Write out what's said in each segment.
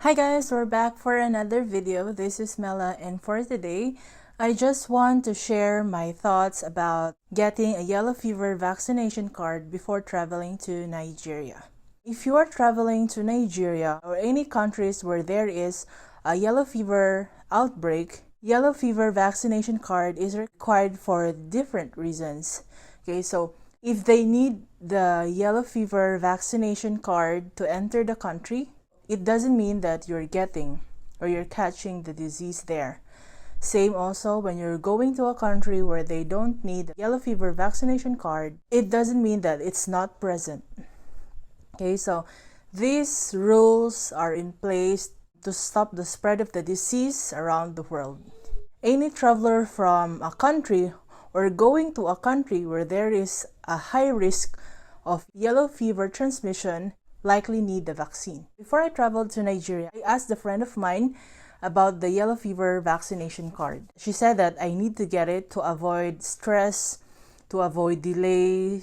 Hi guys, we're back for another video. This is Mela, and for today, I just want to share my thoughts about getting a yellow fever vaccination card before traveling to Nigeria. If you are traveling to Nigeria or any countries where there is a yellow fever outbreak, yellow fever vaccination card is required for different reasons. Okay, so if they need the yellow fever vaccination card to enter the country, it doesn't mean that you're getting or you're catching the disease there. Same also when you're going to a country where they don't need a yellow fever vaccination card, it doesn't mean that it's not present. Okay, so these rules are in place to stop the spread of the disease around the world. Any traveler from a country or going to a country where there is a high risk of yellow fever transmission likely need the vaccine. Before I traveled to Nigeria, I asked a friend of mine about the yellow fever vaccination card. She said that I need to get it to avoid stress, to avoid delay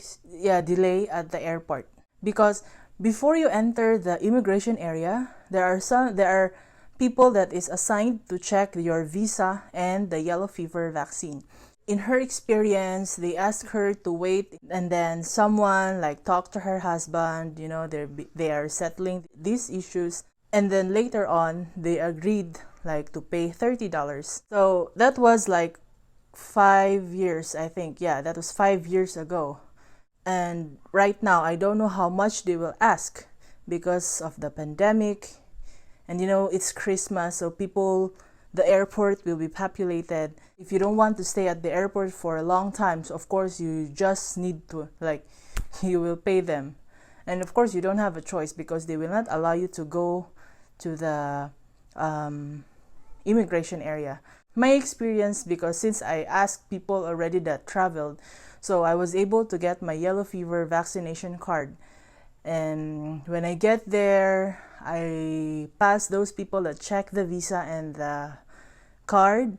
at the airport. Because before you enter the immigration area, there are people that is assigned to check your visa and the yellow fever vaccine. In her experience, they asked her to wait, and then someone talked to her husband. They are settling these issues, and then later on they agreed to pay $30. So that was 5 years, I think. Yeah, that was 5 years ago. And right now I don't know how much they will ask because of the pandemic, and it's Christmas, so the airport will be populated. If you don't want to stay at the airport for a long time, so of course you just need to you will pay them. And of course you don't have a choice because they will not allow you to go to the immigration area. My experience, because since I asked people already that traveled, so I was able to get my yellow fever vaccination card. And when I get there, I pass those people that check the visa and the card,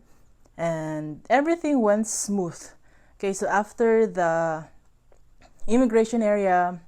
and everything went smooth. Okay, so after the immigration area,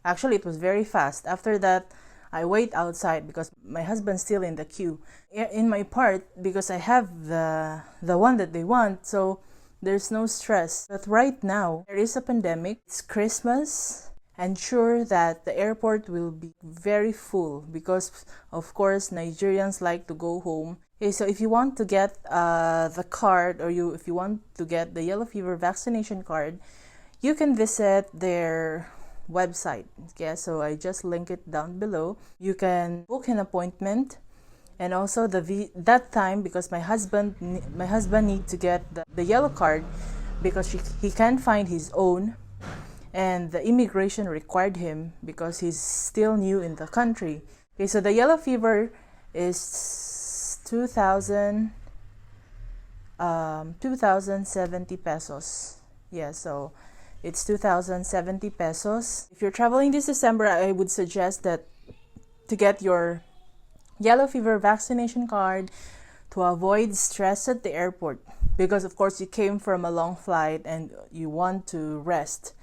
actually it was very fast. After that, I wait outside because my husband's still in the queue. In my part, because I have the one that they want, so there's no stress. But right now, there is a pandemic. It's Christmas. And sure that the airport will be very full because, of course, Nigerians like to go home. Okay, so if you want to get the card, or if you want to get the yellow fever vaccination card, you can visit their website. Okay, so I just link it down below. You can book an appointment, and also that time, because my husband need to get the yellow card because he can't find his own. And the immigration required him because he's still new in the country. Okay, so the yellow fever is 2,070 pesos. Yeah, so it's 2,070 pesos. If you're traveling this December, I would suggest that to get your yellow fever vaccination card to avoid stress at the airport, because of course you came from a long flight and you want to rest.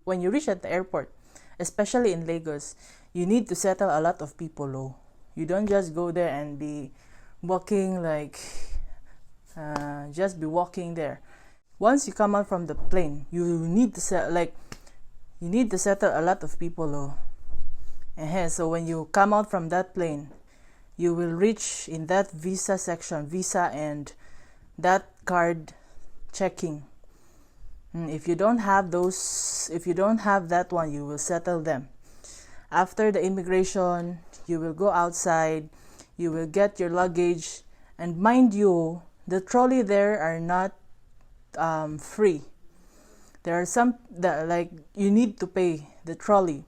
When you reach at the airport, especially in Lagos, you need to settle a lot of people. You don't just go there and be walking just be walking there. Once you come out from the plane, you need to settle a lot of people. So when you come out from that plane, you will reach in that visa section, visa and that card checking. If you don't have that one, you will settle them. After the immigration, you will go outside, you will get your luggage, and mind you, the trolley there are not free. There are some that you need to pay the trolley.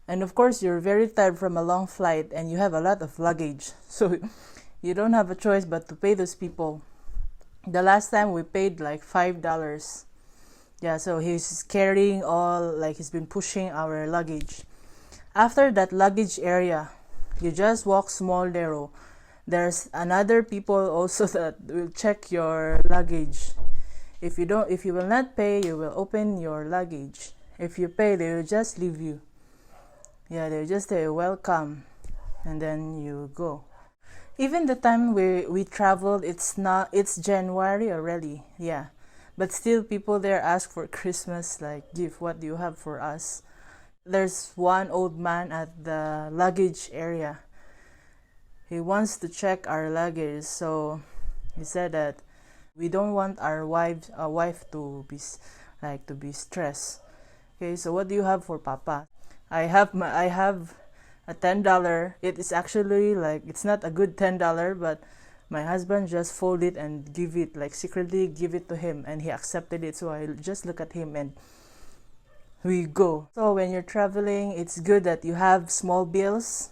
And of course, you're very tired from a long flight and you have a lot of luggage. So you don't have a choice but to pay those people. The last time we paid $5. Yeah, so he's carrying he's been pushing our luggage. After that luggage area, you just walk small there. There's another people also that will check your luggage. If you will not pay, you will open your luggage. If you pay, they will just leave you. Yeah, they'll just say welcome. and then you go. Even the time we traveled, it's January already, yeah. But still, people there ask for Christmas like gift. What do you have for us? There's one old man at the luggage area. He wants to check our luggage, so he said that we don't want our wife to be stressed. Okay, so what do you have for Papa? I have a $10. It is actually like, it's not a good $10, but my husband just fold it and give it, like secretly give it to him, and he accepted it. So I just look at him and we go. So when you're traveling, it's good that you have small bills.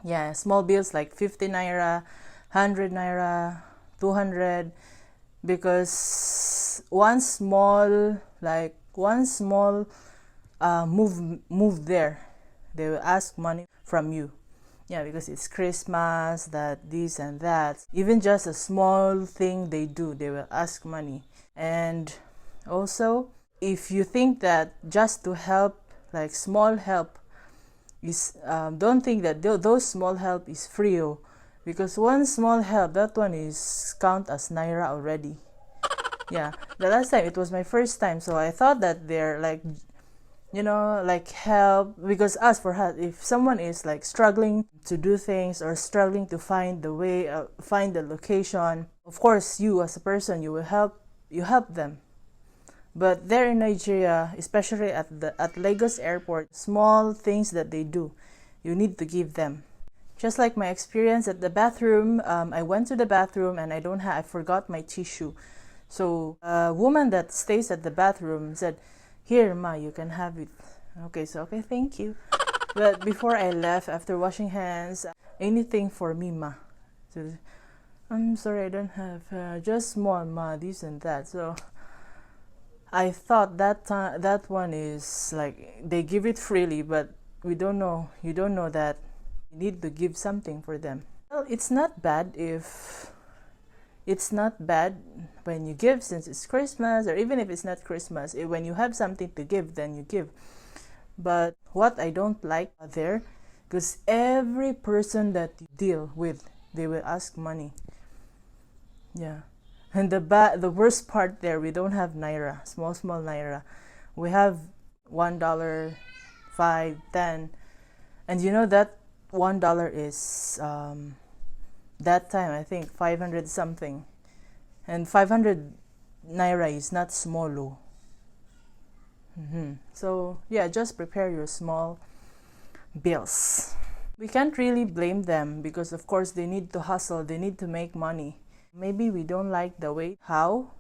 Yeah, small bills like 50 naira, 100 naira, 200, because one small move there, they will ask money from you. Yeah, because it's Christmas, that this and that. Even just a small thing they do, they will ask money. And also, if you think that just to help, like small help, is don't think that those small help is free, because one small help, that one is count as naira already. Yeah, the last time it was my first time, so I thought that they're like, like help, because if someone is like struggling to do things or struggling to find the way, find the location, of course you as a person, you help them. But there in Nigeria, especially at Lagos airport, small things that they do, you need to give them. Just like my experience at the bathroom, I went to the bathroom and I forgot my tissue. So a woman that stays at the bathroom said, "Here, ma, you can have it." Okay, thank you. But before I left, after washing hands, anything for me, ma? So, I'm sorry, I don't have, just small, ma, this and that. So I thought that one is like they give it freely, but you don't know that you need to give something for them. Well, it's not bad when you give, since it's Christmas, or even if it's not Christmas, when you have something to give, then you give. But what I don't like there, because every person that you deal with, they will ask money. Yeah. And the worst part there, we don't have naira, small naira. We have $1, 5, 10, and that $1 is that time I think 500 something, and 500 naira is not small. So yeah, just prepare your small bills. We can't really blame them, because of course they need to hustle, they need to make money. Maybe we don't like the way how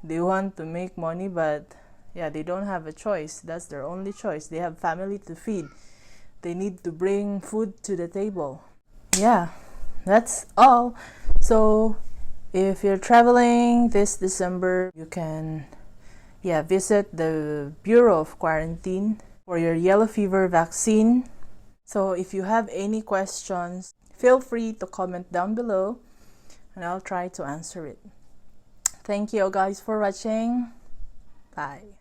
they want to make money, but yeah, they don't have a choice. That's their only choice. They have family to feed. They need to bring food to the table. Yeah, that's all. So if you're traveling this December, you can visit the Bureau of Quarantine for your yellow fever vaccine. So if you have any questions, feel free to comment down below, and I'll try to answer it. Thank you guys for watching. Bye.